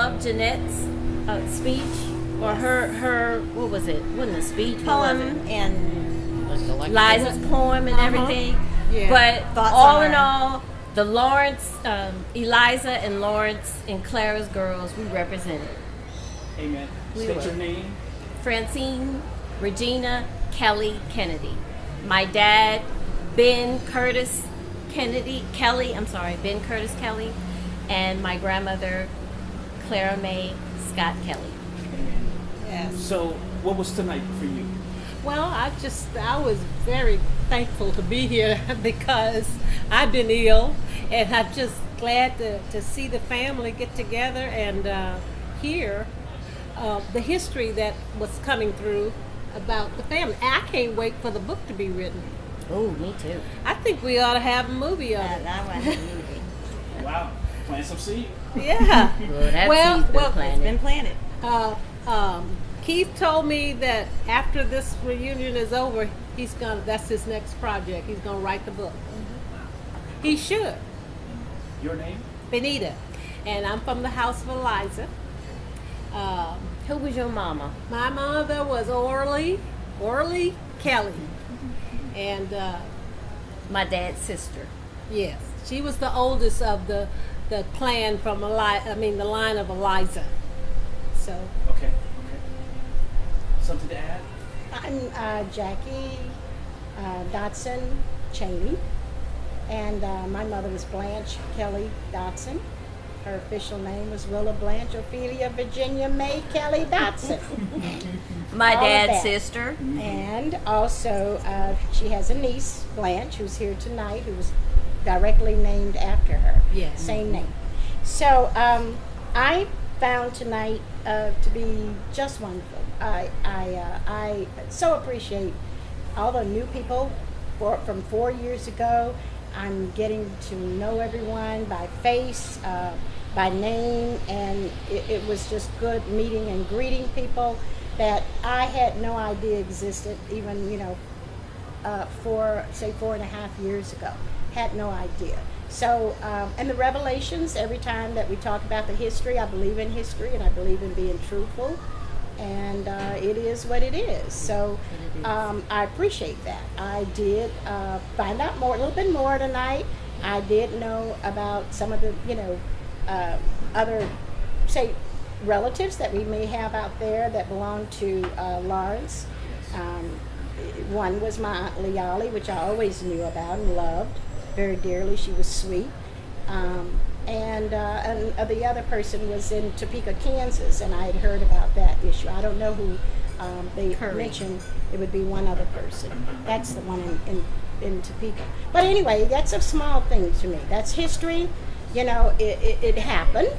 love Jeanette's speech, or her what was it? Wasn't a speech? Poem What was it? and Liza's poem and everything. Yeah. But Thoughts all on in her. all, the Lawrence, Eliza and Lawrence and Clara's girls, we represented. Amen. We State were. your name. Francine, Regina, Kelley, Kennedy. My dad, Ben Curtis Kelley, Ben Curtis Kelley, and my grandmother, Clara Mae Scott Kelley. Yes. So, what was tonight for you? Well, I was very thankful to be here because I've been ill, and I'm just glad to see the family get together and hear the history that was coming through about the family. I can't wait for the book to be written. Oh, me too. I think we ought to have a movie of it. that was a movie. Wow. Plant some seed. Yeah. Well, that Well, seed's been well, It's planted. been planted. Keith told me that after this reunion is over, that's his next project. He's gonna write the book. He should. Your name? Benita. And I'm from the house of Eliza. Who was your mama? My mother was Orly Kelley. And My dad's sister. yes, she was the oldest of the clan from the line of Eliza. So Okay. Something to add? I'm Jackie Dotson Cheney, and my mother was Blanche Kelley Dotson. Her official name was Willa Blanche Ophelia Virginia May Kelley Dotson. My All of dad's that. sister. And also, she has a niece, Blanche, who's here tonight, who was directly named after her. Yes. Same name. So I found tonight to be just wonderful. I so appreciate all the new people from 4 years ago. I'm getting to know everyone by face, by name, and it was just good meeting and greeting people that I had no idea existed even, 4.5 years ago. Had no idea. So, and the revelations, every time that we talk about the history, I believe in history and I believe in being truthful. And it is what it is. So I appreciate that. I did find out a little bit more tonight. I did know about some of the, other, say, relatives that we may have out there that belong to Lawrence. One was my Aunt Leali, which I always knew about and loved very dearly. She was sweet. And the other person was in Topeka, Kansas, and I had heard about that issue. I don't know who they mentioned. It would be one other person. That's the one in Topeka. But anyway, that's a small thing to me. That's history. It happened.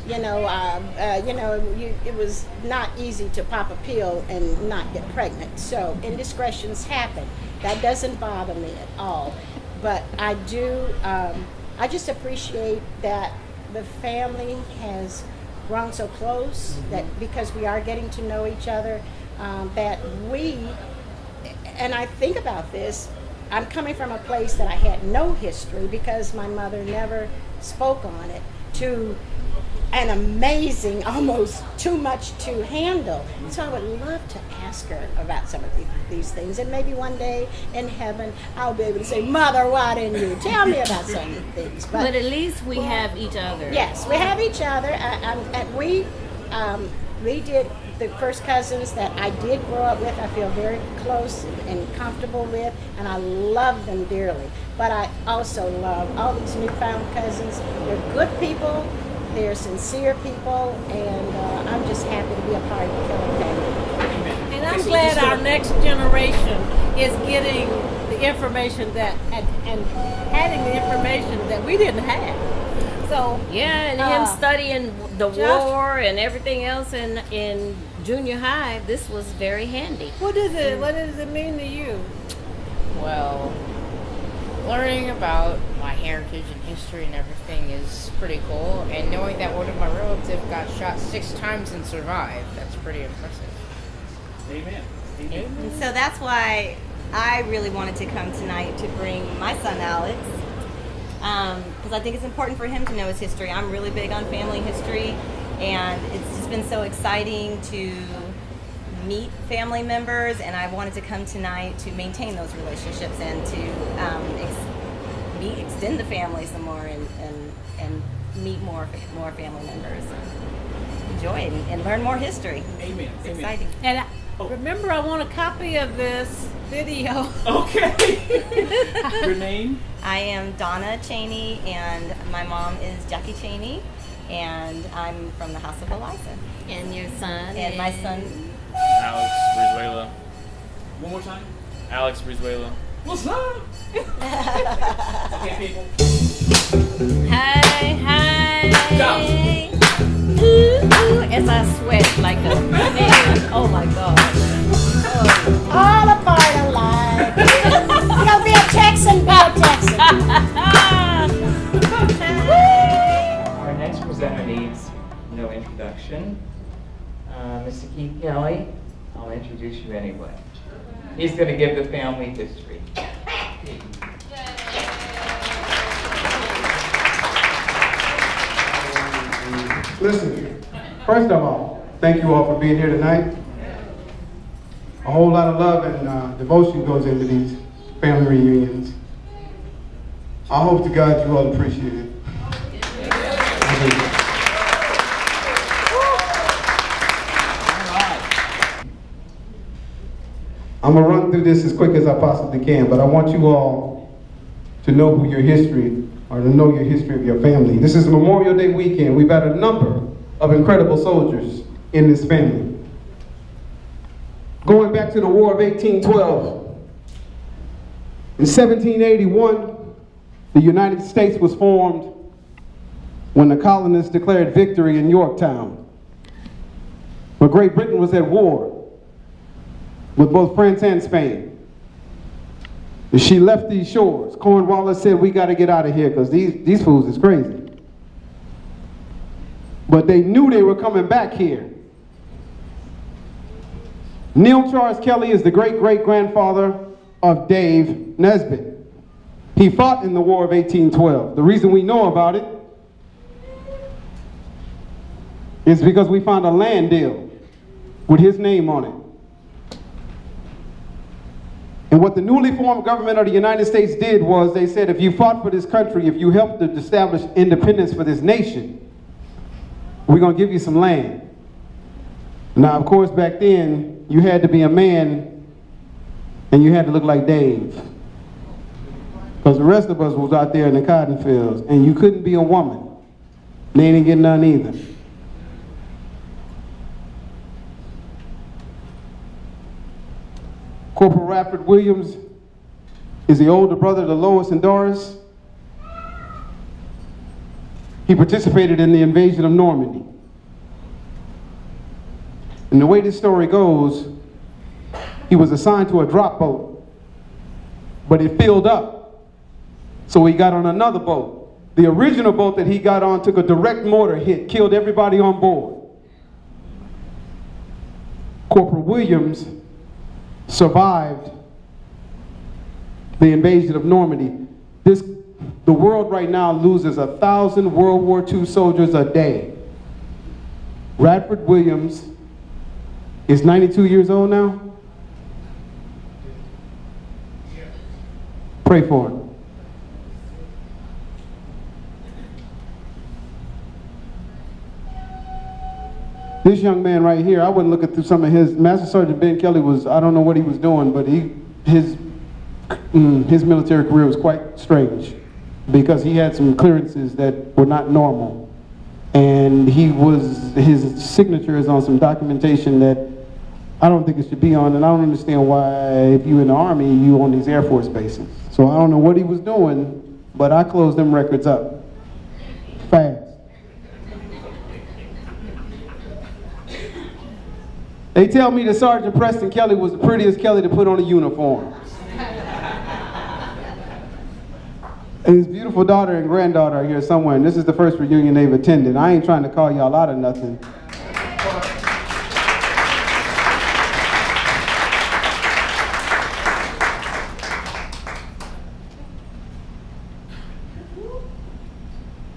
It was not easy to pop a pill and not get pregnant. So indiscretions happen. That doesn't bother me at all. But I do. I just appreciate that the family has grown so close, that because we are getting to know each other, that and I think about this, I'm coming from a place that I had no history because my mother never spoke on it, to an amazing, almost too much to handle. So I would love to ask her about some of these things, and maybe one day in heaven I'll be able to say, Mother, why didn't you tell me about some of the things? But at least we have each other. Yes, we have each other, and we did the first cousins that I did grow up with. I feel very close and comfortable with, and I love them dearly. But I also love all these newfound cousins. They're good people. They're sincere people, and I'm just happy to be a part of the Kelley family. And I'm glad our next generation is getting the information and having the information that we didn't have. So Yeah, and him studying the Josh- war and everything else in junior high, this was very handy. what does it mean to you? Well, learning about my heritage and history and everything is pretty cool, and knowing that one of my relatives got shot 6 times and survived, that's pretty impressive. Amen. And so that's why I really wanted to come tonight to bring my son Alex, because I think it's important for him to know his history. I'm really big on family history, And it's just been so exciting to meet family members, and I wanted to come tonight to maintain those relationships and to extend the family some more and meet more family members. Enjoy it and learn more history. Amen. It's Amen. exciting. And remember, I want a copy of this video. Okay. Your name? I am Donna Cheney, and my mom is Jackie Cheney, and I'm from the House of Eliza. And your son. And my son, Alex Brizuela. One more time. Alex Brizuela. What's up? Okay, people. Hey, hey. Go. Ooh, ooh, as I sweat like a man. Oh my gosh. All a part of life. You know, be a Texan, be a Texan. Our next presenter needs no introduction. Mr. Keith Kelley, I'll introduce you anyway. He's going to give the family history. Listen, first of all, thank you all for being here tonight. A whole lot of love and devotion goes into these family reunions. I hope to God you all appreciate it. I'm going to run through this as quick as I possibly can, but I want you all to know who your history, or to know your history of your family. This is Memorial Day weekend. We've had a number of incredible soldiers in this family. Going back to the War of 1812, in 1781, the United States was formed when the colonists declared victory in Yorktown. But Great Britain was at war with both France and Spain. As she left these shores, Cornwallis said, we got to get out of here because these fools is crazy. But they knew they were coming back here. Neil Charles Kelley is the great-great-grandfather of Dave Nesbitt. He fought in the War of 1812. The reason we know about it is because we found a land deal with his name on it. And what the newly formed government of the United States did was they said, if you fought for this country, if you helped to establish independence for this nation, we're going to give you some land. Now, of course, back then, you had to be a man and you had to look like Dave. Because the rest of us was out there in the cotton fields, and you couldn't be a woman. They didn't get none either. Corporal Radford Williams is the older brother to Lois and Doris. He participated in the invasion of Normandy. And the way this story goes, he was assigned to a drop boat, but it filled up. So he got on another boat. The original boat that he got on took a direct mortar hit, killed everybody on board. Corporal Williams survived the invasion of Normandy. The world right now loses 1,000 World War II soldiers a day. Radford Williams is 92 years old now. Pray for him. This young man right here, I wasn't looking through some of his, Master Sergeant Ben Kelley was, I don't know what he was doing, but his military career was quite strange because he had some clearances that were not normal. And his signature is on some documentation that I don't think it should be on, and I don't understand why if you're in the Army, you on these Air Force bases. So I don't know what he was doing, but I closed them records up fast. They tell me that Sergeant Preston Kelley was the prettiest Kelley to put on a uniform. And his beautiful daughter and granddaughter are here somewhere, and this is the first reunion they've attended. I ain't trying to call y'all out of nothing.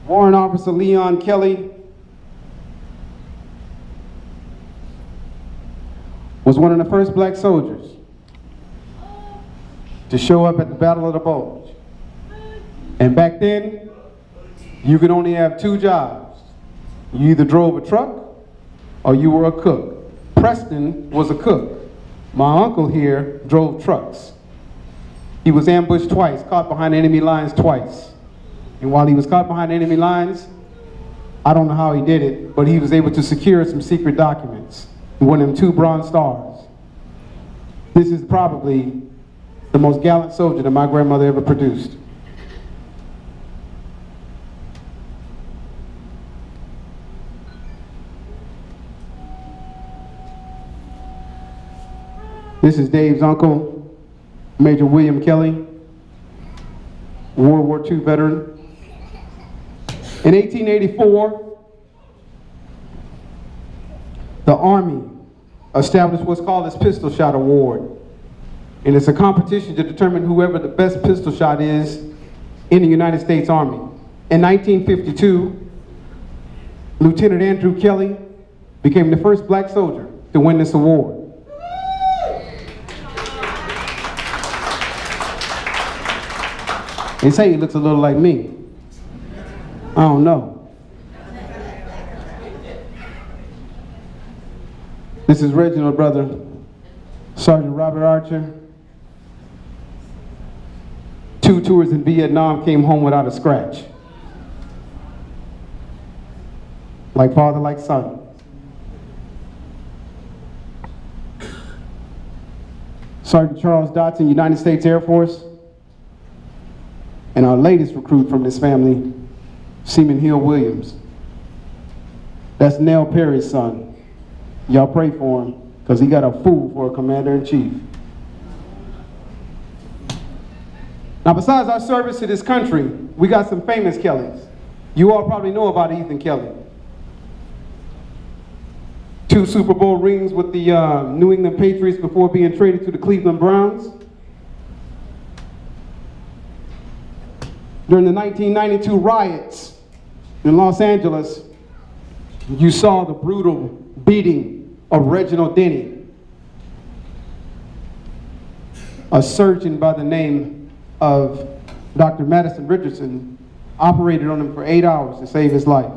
Warrant Officer Leon Kelley was one of the first black soldiers to show up at the Battle of the Bulge. And back then, you could only have two jobs. You either drove a truck or you were a cook. Preston was a cook. My uncle here drove trucks. He was ambushed twice, caught behind enemy lines twice. And while he was caught behind enemy lines, I don't know how he did it, but he was able to secure some secret documents. He won him 2 Bronze Stars. This is probably the most gallant soldier that my grandmother ever produced. This is Dave's uncle, Major William Kelley, World War II veteran. In 1884, the Army established what's called this Pistol Shot Award. And it's a competition to determine whoever the best pistol shot is in the United States Army. In 1952, Lieutenant Andrew Kelley became the first black soldier to win this award. They say he looks a little like me. I don't know. This is Reginald's brother, Sergeant Robert Archer. 2 tours in Vietnam, came home without a scratch. Like father, like son. Sergeant Charles Dotson, United States Air Force. And our latest recruit from this family, Seaman Hill Williams. That's Nell Perry's son. Y'all pray for him, because he got a fool for a commander-in-chief. Now, besides our service to this country, we got some famous Kelleys. You all probably know about Ethan Kelley. 2 Super Bowl rings with the New England Patriots before being traded to the Cleveland Browns. During the 1992 riots in Los Angeles, you saw the brutal beating of Reginald Denny. A surgeon by the name of Dr. Madison Richardson operated on him for 8 hours to save his life.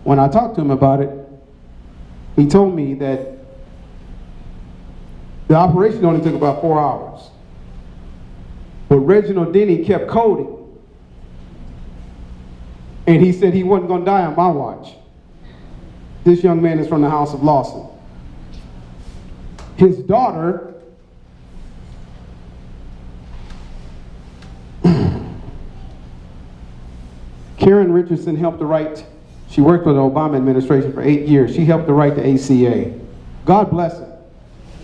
When I talked to him about it, he told me that the operation only took about 4 hours. But Reginald Denny kept coding. And he said he wasn't going to die on my watch. This young man is from the House of Lawson. His daughter Karen Richardson helped to write, she worked with the Obama administration for 8 years. She helped to write the ACA. God bless her.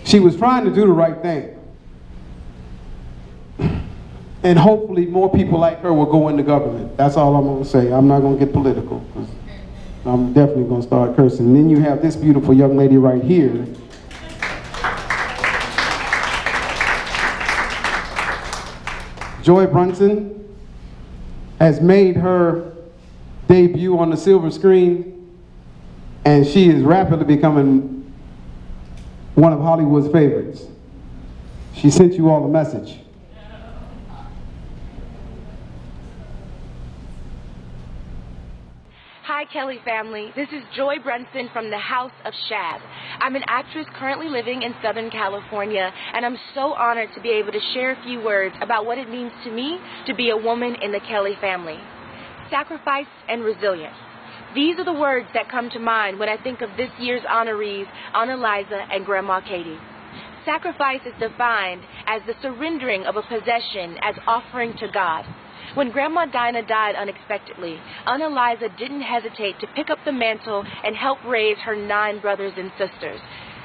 She was trying to do the right thing. And hopefully more people like her will go into government. That's all I'm going to say. I'm not going to get political, because I'm definitely going to start cursing. And then you have this beautiful young lady right here. Joy Brunson has made her debut on the silver screen, and she is rapidly becoming one of Hollywood's favorites. She sent you all a message. Hi, Kelley family. This is Joy Brunson from the House of Shad. I'm an actress currently living in Southern California, and I'm so honored to be able to share a few words about what it means to me to be a woman in the Kelley family. Sacrifice and resilience. These are the words that come to mind when I think of this year's honorees, Aunt Eliza and Grandma Katie. Sacrifice is defined as the surrendering of a possession as offering to God. When Grandma Dinah died unexpectedly, Aunt Eliza didn't hesitate to pick up the mantle and help raise her 9 brothers and sisters.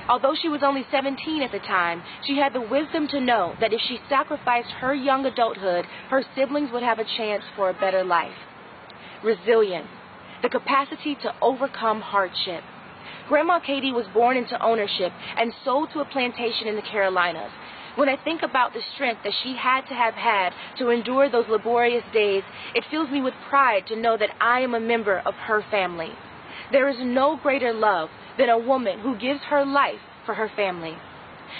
Although she was only 17 at the time, she had the wisdom to know that if she sacrificed her young adulthood, her siblings would have a chance for a better life. Resilience, the capacity to overcome hardship. Grandma Katie was born into ownership and sold to a plantation in the Carolinas. When I think about the strength that she had to endure those laborious days, it fills me with pride to know that I am a member of her family. There is no greater love than a woman who gives her life for her family.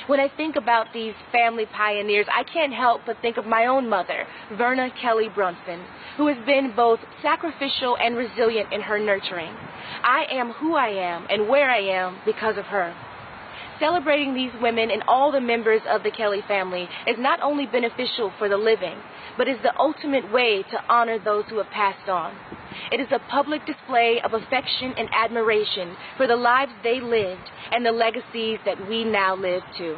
When I think about these family pioneers, I can't help but think of my own mother, Verna Kelley Brunson, who has been both sacrificial and resilient in her nurturing. I am who I am and where I am because of her. Celebrating these women and all the members of the Kelley family is not only beneficial for the living, but is the ultimate way to honor those who have passed on. It is a public display of affection and admiration for the lives they lived and the legacies that we now live too.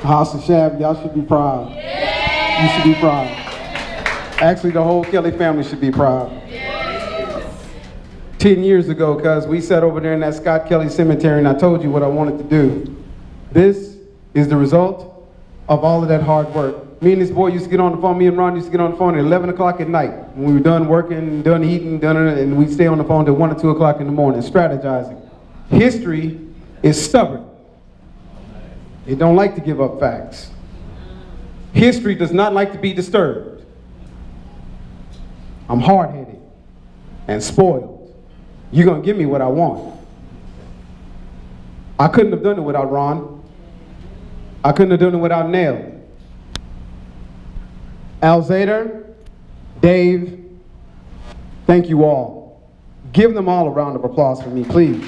House of Shab, y'all should be proud. You should be proud. Actually, the whole Kelley family should be proud. 10 years ago, cuz we sat over there in that Scott Kelley Cemetery and I told you what I wanted to do. This is the result of all of that hard work. Me and this boy used to get on the phone, me and Ron used to get on the phone at 11 o'clock at night. When we were done working, done eating, and we'd stay on the phone till 1 or 2 o'clock in the morning, strategizing. History is stubborn. It don't like to give up facts. History does not like to be disturbed. I'm hard-headed and spoiled. You're going to give me what I want. I couldn't have done it without Ron. I couldn't have done it without Nell. Alzader, Dave, thank you all. Give them all a round of applause for me, please.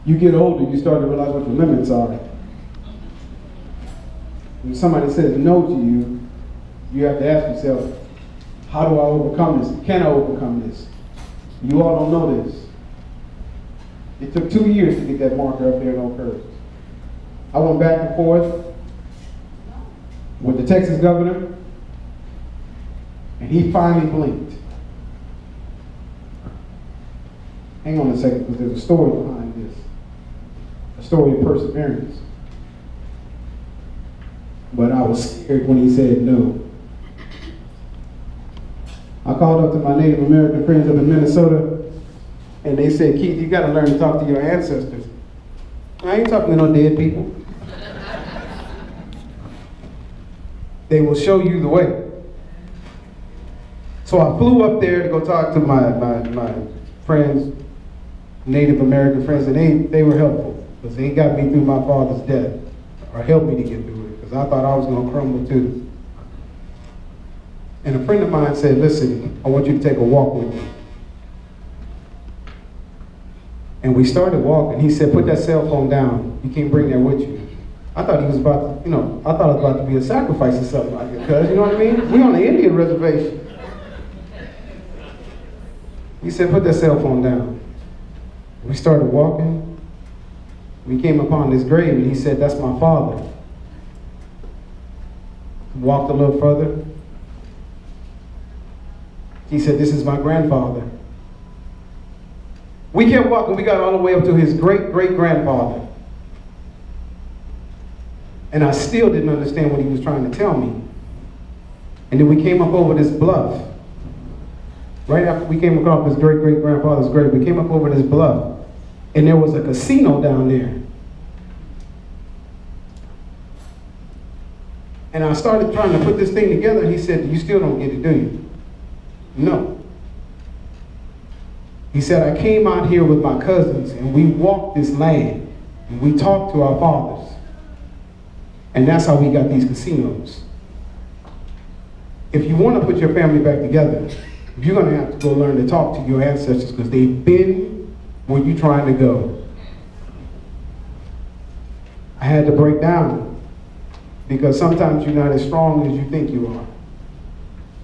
You get older, you start to realize what the limits are. When somebody says no to you, you have to ask yourself, how do I overcome this? Can I overcome this? You all don't know this. It took 2 years to get that marker up there in Oak Hurst. I went back and forth with the Texas governor, and he finally blinked. Hang on a second, because there's a story behind this. A story of perseverance. But I was scared when he said no. I called up to my Native American friends up in Minnesota, and they said, Keith, you got to learn to talk to your ancestors. I ain't talking to no dead people. They will show you the way. So I flew up there to go talk to my friends, Native American friends, and they were helpful, because they got me through my father's death, or helped me to get through it, because I thought I was going to crumble too. And a friend of mine said, listen, I want you to take a walk with me. And we started walking. He said, put that cell phone down. You can't bring that with you. I thought he was about to, I thought it was about to be a sacrifice or something like that, cuz, you know what I mean? We on the Indian reservation. He said, put that cell phone down. We started walking. We came upon this grave, and he said, that's my father. Walked a little further. He said, this is my grandfather. We kept walking. We got all the way up to his great-great-grandfather. And I still didn't understand what he was trying to tell me. And then we came up over this bluff. Right after we came across his great-great-grandfather's grave, we came up over this bluff. And there was a casino down there. And I started trying to put this thing together, and he said, you still don't get it, do you? No. He said, I came out here with my cousins, and we walked this land, and we talked to our fathers. And that's how we got these casinos. If you want to put your family back together, you're going to have to go learn to talk to your ancestors, because they've been where you're trying to go. I had to break down, because sometimes you're not as strong as you think you are.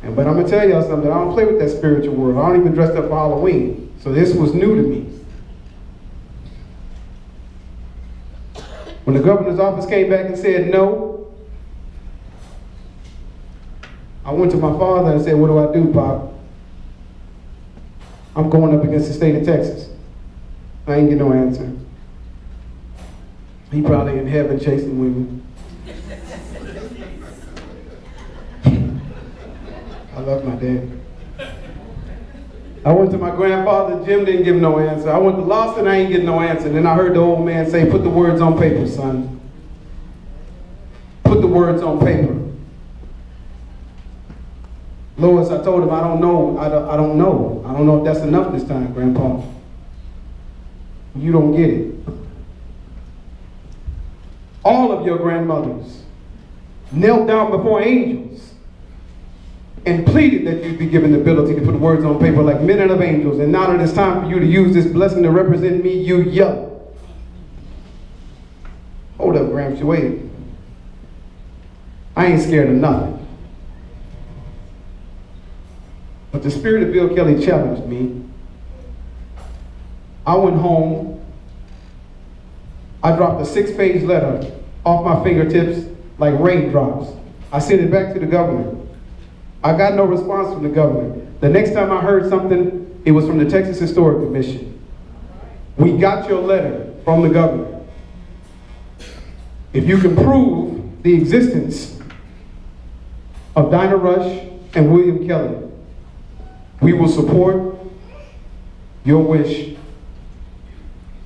But I'm going to tell y'all something. I don't play with that spiritual world. I don't even dress up for Halloween. So this was new to me. When the governor's office came back and said no, I went to my father and said, what do I do, Pop? I'm going up against the state of Texas. I ain't get no answer. He probably in heaven chasing women. I love my dad. I went to my grandfather, Jim didn't give no answer. I went to Lawson, I ain't getting no answer. Then I heard the old man say, put the words on paper, son. Put the words on paper. Lois, I told him, I don't know. I don't know. I don't know if that's enough this time, Grandpa. You don't get it. All of your grandmothers knelt down before angels and pleaded that you'd be given the ability to put words on paper like men of angels. And now that it's time for you to use this blessing to represent me, you yell. Hold up, Gramps, wait. I ain't scared of nothing. But the spirit of Bill Kelley challenged me. I went home. I dropped a 6-page letter off my fingertips like raindrops. I sent it back to the governor. I got no response from the governor. The next time I heard something, it was from the Texas Historic Commission. We got your letter from the governor. If you can prove the existence of Dinah Rush and William Kelley, we will support your wish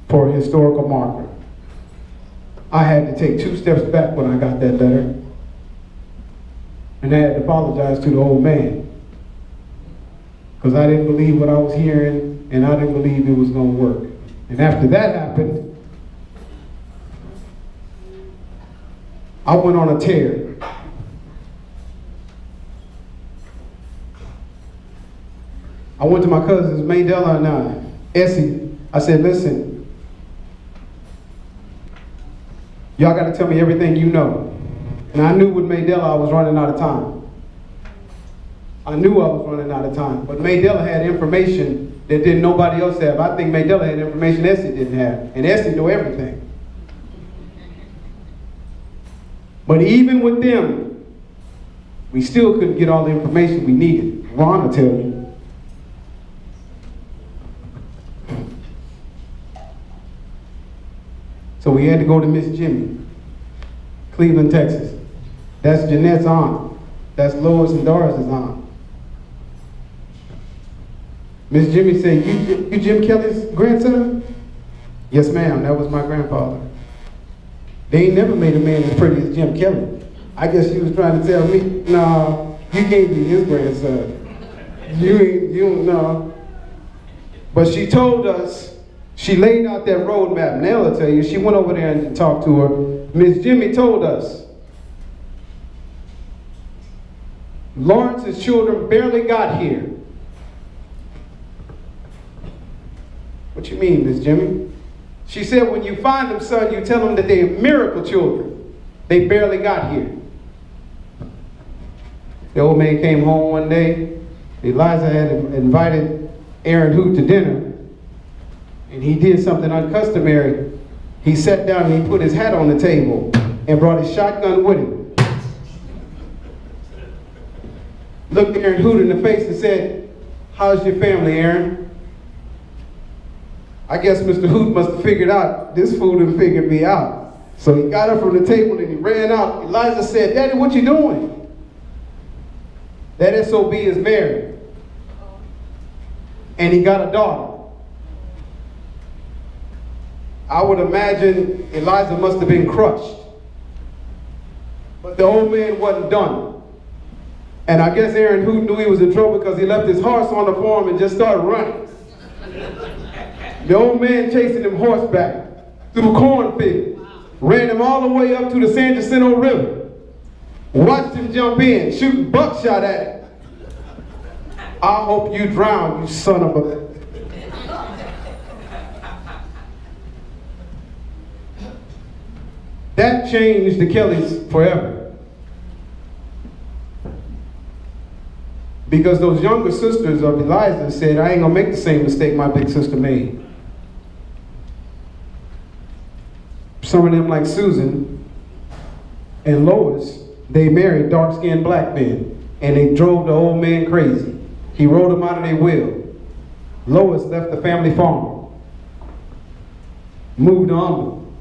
for a historical marker. I had to take 2 steps back when I got that letter. And I had to apologize to the old man. Because I didn't believe what I was hearing, and I didn't believe it was going to work. And after that happened, I went on a tear. I went to my cousins, Maydella and Essie. I said, listen, y'all got to tell me everything you know. And I knew with Maydella I was running out of time. I knew I was running out of time. But Maydella had information that didn't nobody else have. I think Maydella had information Essie didn't have. And Essie knew everything. But even with them, we still couldn't get all the information we needed. Ron will tell you. So we had to go to Miss Jimmy, Cleveland, Texas. That's Jeanette's aunt. That's Lois and Doris's aunt. Miss Jimmy said, you Jim Kelley's grandson? Yes, ma'am, that was my grandfather. They ain't never made a man as pretty as Jim Kelley. I guess she was trying to tell me, no, you can't be his grandson. You don't know. But she told us, she laid out that roadmap. Nell will tell you, she went over there and talked to her. Miss Jimmy told us, Lawrence's children barely got here. What you mean, Miss Jimmy? She said, when you find them, son, you tell them that they're miracle children. They barely got here. The old man came home one day. Eliza had invited Aaron Hoot to dinner. And he did something uncustomary. He sat down and he put his hat on the table and brought his shotgun with him. Looked Aaron Hoot in the face and said, how's your family, Aaron? I guess Mr. Hoot must have figured out this fool done figured me out. So he got up from the table and he ran out. Eliza said, Daddy, what you doing? That SOB is married. And he got a daughter. I would imagine Eliza must have been crushed. But the old man wasn't done. And I guess Aaron Hoot knew he was in trouble because he left his horse on the farm and just started running. The old man chasing him horseback through cornfields, ran him all the way up to the San Jacinto River, watched him jump in, shooting buckshot at him. I hope you drown, you son of a... That changed the Kelleys forever. Because those younger sisters of Eliza said, I ain't gonna make the same mistake my big sister made. Some of them, like Susan and Lois, they married dark-skinned black men, and they drove the old man crazy. He rode them out of their will. Lois left the family farm, moved on.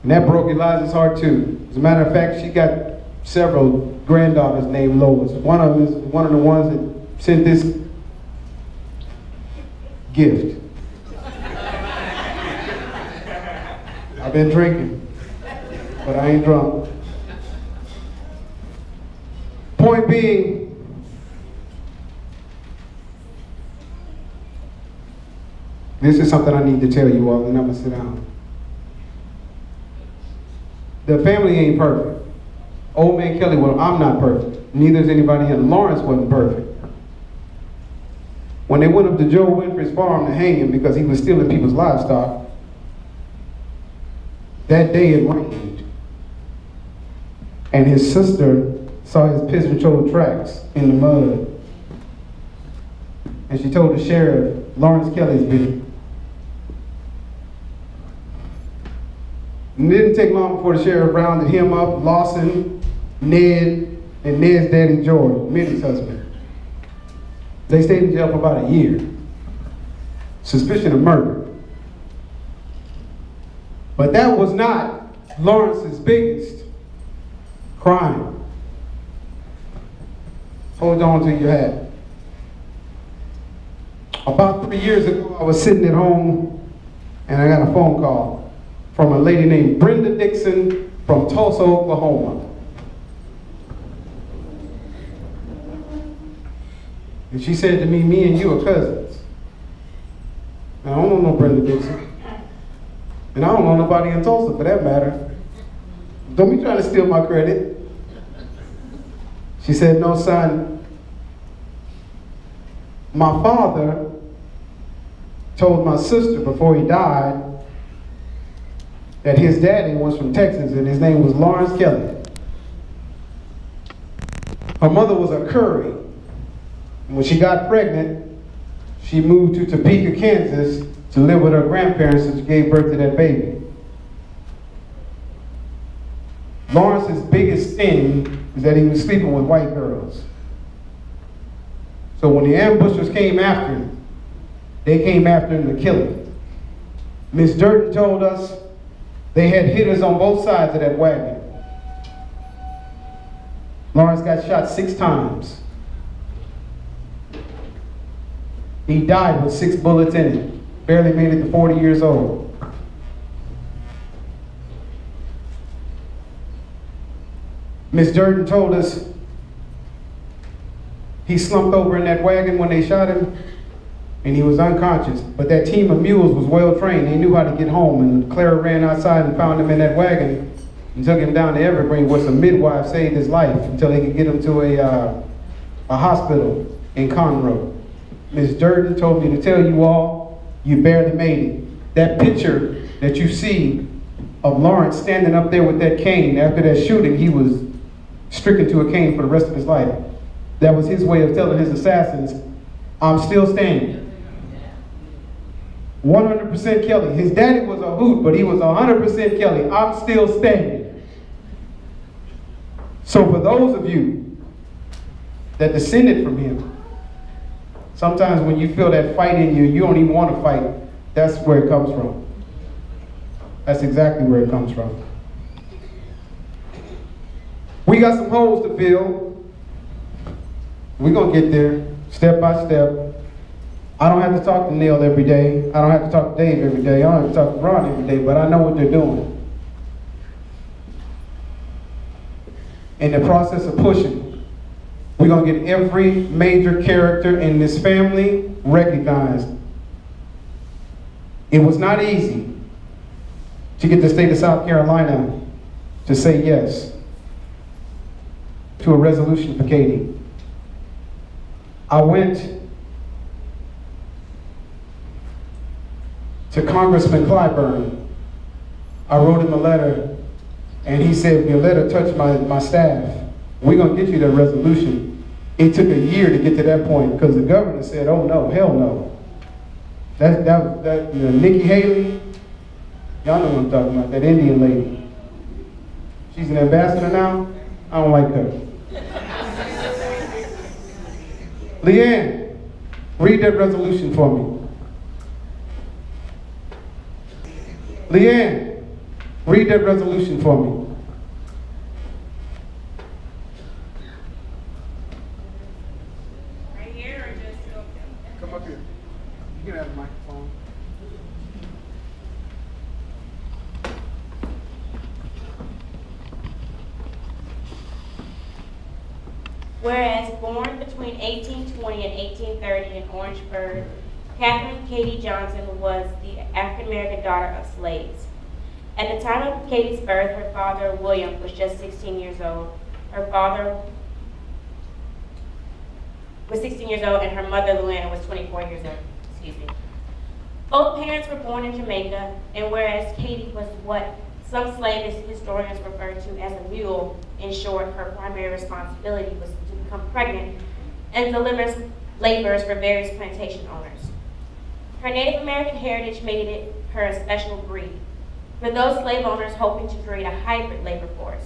And that broke Eliza's heart too. As a matter of fact, she got several granddaughters named Lois. One of them is one of the ones that sent this gift. I've been drinking, but I ain't drunk. Point being, this is something I need to tell you all, and I'm gonna sit down. The family ain't perfect. Old man Kelley, well, I'm not perfect. Neither is anybody else. Lawrence wasn't perfect. When they went up to Joe Winfrey's farm to hang him because he was stealing people's livestock, that day it rained. And his sister saw his pigeon-toed tracks in the mud. And she told the sheriff, Lawrence Kelley's been. It didn't take long before the sheriff rounded him up, Lawson, Ned, and Ned's daddy George, Minnie's husband. They stayed in jail for about a year. Suspicion of murder. But that was not Lawrence's biggest crime. Hold on to your hat. About 3 years ago, I was sitting at home and I got a phone call from a lady named Brenda Dixon from Tulsa, Oklahoma. And she said to me, me and you are cousins. And I don't know no Brenda Dixon. And I don't know nobody in Tulsa for that matter. Don't be trying to steal my credit. She said, no, son. My father told my sister before he died that his daddy was from Texas and his name was Lawrence Kelley. Her mother was a Curry. And when she got pregnant, she moved to Topeka, Kansas to live with her grandparents and she gave birth to that baby. Lawrence's biggest sin is that he was sleeping with white girls. So when the ambushers came after him, they came after him to kill him. Miss Durden told us they had hitters on both sides of that wagon. Lawrence got shot 6 times. He died with 6 bullets in him. Barely made it to 40 years old. Miss Durden told us he slumped over in that wagon when they shot him and he was unconscious. But that team of mules was well trained. They knew how to get home, and Clara ran outside and found him in that wagon and took him down to Evergreen, where some midwives saved his life until they could get him to a hospital in Conroe. Miss Durden told me to tell you all, you barely made it. That picture that you see of Lawrence standing up there with that cane, after that shooting, he was stricken to a cane for the rest of his life. That was his way of telling his assassins, I'm still standing. 100% Kelley. His daddy was a hoot, but he was 100% Kelley. I'm still standing. So for those of you that descended from him, sometimes when you feel that fight in you, you don't even want to fight. That's where it comes from. That's exactly where it comes from. We got some holes to fill. We're going to get there, step by step. I don't have to talk to Neil every day. I don't have to talk to Dave every day. I don't have to talk to Ron every day, but I know what they're doing. In the process of pushing, we're going to get every major character in this family recognized. It was not easy to get the state of South Carolina to say yes to a resolution for Katie. I went to Congressman Clyburn. I wrote him a letter, and he said, if your letter touched my staff, we're going to get you that resolution. It took a year to get to that point because the governor said, oh no, hell no. Nikki Haley, y'all know what I'm talking about, that Indian lady. She's an ambassador now. I don't like her. Leanne, read that resolution for me. Leanne, read that resolution for me. here. You can have the microphone. Whereas born between 1820 and 1830 in Orangeburg, Catherine Katie Johnson was the African-American daughter of slaves. At the time of Katie's birth, her father, William, was just 16 years old. Her father was 16 years old and her mother, Luana, was 24 years old. Excuse me. Both parents were born in Jamaica, and whereas Katie was what some slave historians refer to as a mule, in short, her primary responsibility was to become pregnant and deliver laborers for various plantation owners. Her Native American heritage made it her a special breed for those slave owners hoping to create a hybrid labor force,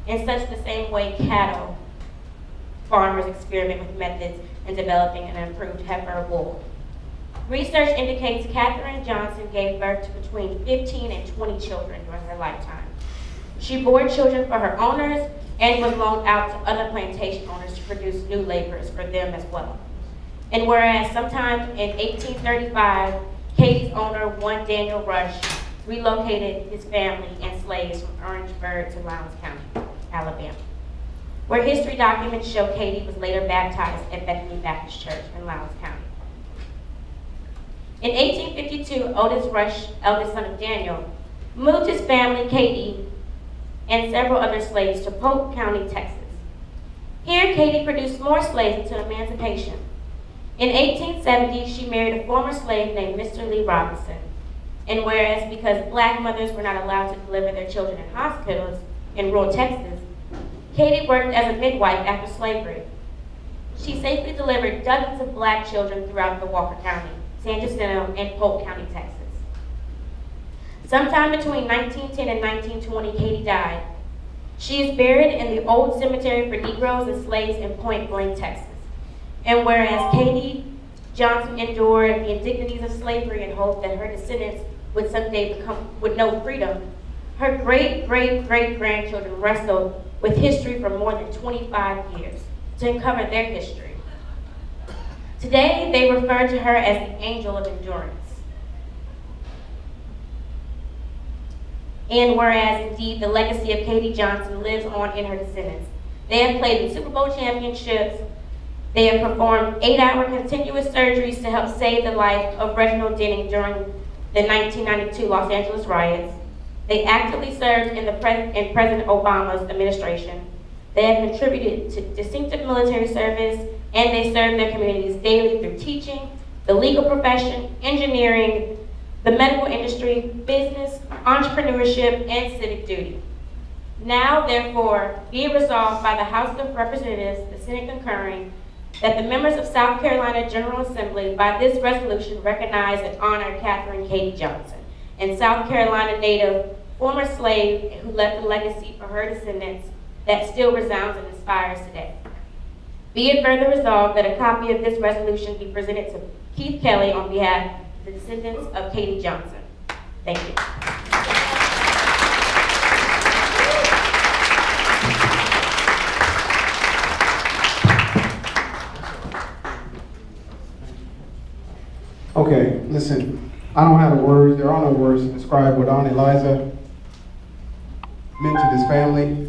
in such the same way cattle farmers experiment with methods in developing an improved heifer wool. Research indicates Catherine Johnson gave birth to between 15 and 20 children during her lifetime. She bore children for her owners and was loaned out to other plantation owners to produce new laborers for them as well. And whereas sometime in 1835, Katie's owner, one Daniel Rush, relocated his family and slaves from Orangeburg to Lowndes County, Alabama, where history documents show Katie was later baptized at Bethany Baptist Church in Lowndes County. In 1852, Otis Rush, eldest son of Daniel, moved his family, Katie, and several other slaves to Polk County, Texas. Here, Katie produced more slaves until emancipation. In 1870, she married a former slave named Mr. Lee Robinson. And whereas because black mothers were not allowed to deliver their children in hospitals in rural Texas, Katie worked as a midwife after slavery. She safely delivered dozens of black children throughout the Walker County, San Jacinto, and Polk County, Texas. Sometime between 1910 and 1920, Katie died. She is buried in the old cemetery for Negroes and slaves in Point Blank, Texas. And whereas Katie Johnson endured the indignities of slavery and hoped that her descendants would someday would know freedom, her great-great-great-grandchildren wrestled with history for more than 25 years to uncover their history. Today, they refer to her as the angel of endurance. And whereas, indeed, the legacy of Katie Johnson lives on in her descendants. They have played in Super Bowl championships. They have performed 8-hour continuous surgeries to help save the life of Reginald Denning during the 1992 Los Angeles riots. They actively served in President Obama's administration. They have contributed to distinctive military service, and they serve their communities daily through teaching, the legal profession, engineering, the medical industry, business, entrepreneurship, and civic duty. Now, therefore, be it resolved by the House of Representatives, the Senate concurring, that the members of South Carolina General Assembly, by this resolution, recognize and honor Catherine Katie Johnson, and South Carolina native, former slave who left a legacy for her descendants that still resounds and inspires today. Be it further resolved that a copy of this resolution be presented to Keith Kelley on behalf of the descendants of Katie Johnson. Thank you. Okay, listen, I don't have the words, there are no words to describe what Aunt Eliza meant to this family.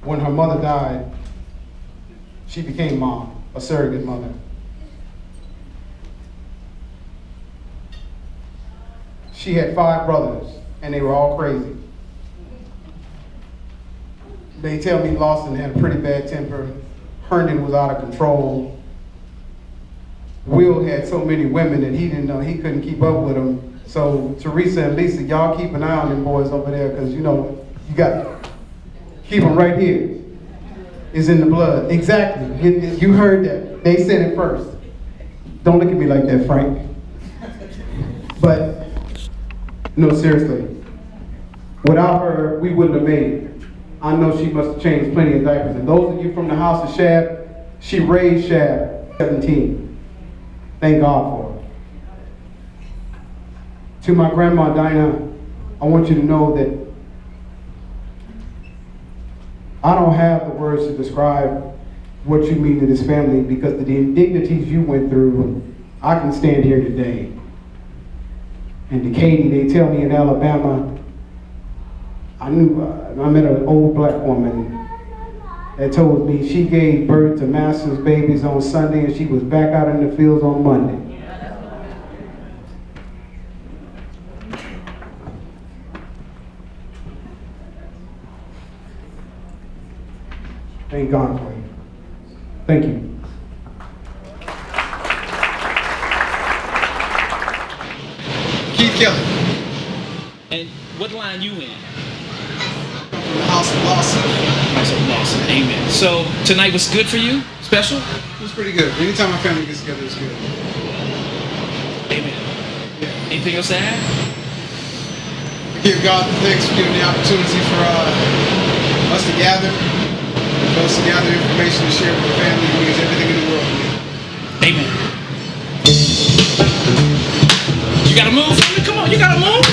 When her mother died, she became mom, a surrogate mother. She had 5 brothers, and they were all crazy. They tell me Lawson had a pretty bad temper. Herndon was out of control. Will had so many women that he didn't know, he couldn't keep up with them. So Teresa and Lisa, y'all keep an eye on them boys over there, because you know, you got to keep them right here. It's in the blood. Exactly. You heard that. They said it first. Don't look at me like that, Frank. But, no, seriously. Without her, we wouldn't have made it. I know she must have changed plenty of diapers. And those of you from the house of Shab, she raised Shab 17. Thank God for her. To my grandma Dinah, I want you to know that I don't have the words to describe what you mean to this family, because the indignities you went through, I can stand here today. And to Katie, they tell me in Alabama, I met an old black woman that told me she gave birth to master's babies on Sunday and she was back out in the fields on Monday. Thank God for you. Thank you. Keith Kelley. And what line you in? From the House of Lawson. House of Lawson. Amen. So tonight was good for you? Special? It was pretty good. Anytime my family gets together, it's good. Amen. Yeah. Anything else to add? I give God thanks for giving the opportunity for us to gather, for us to gather information to share with the family. It means everything in the world to me. Amen. You gotta move, family. Come on, you gotta move.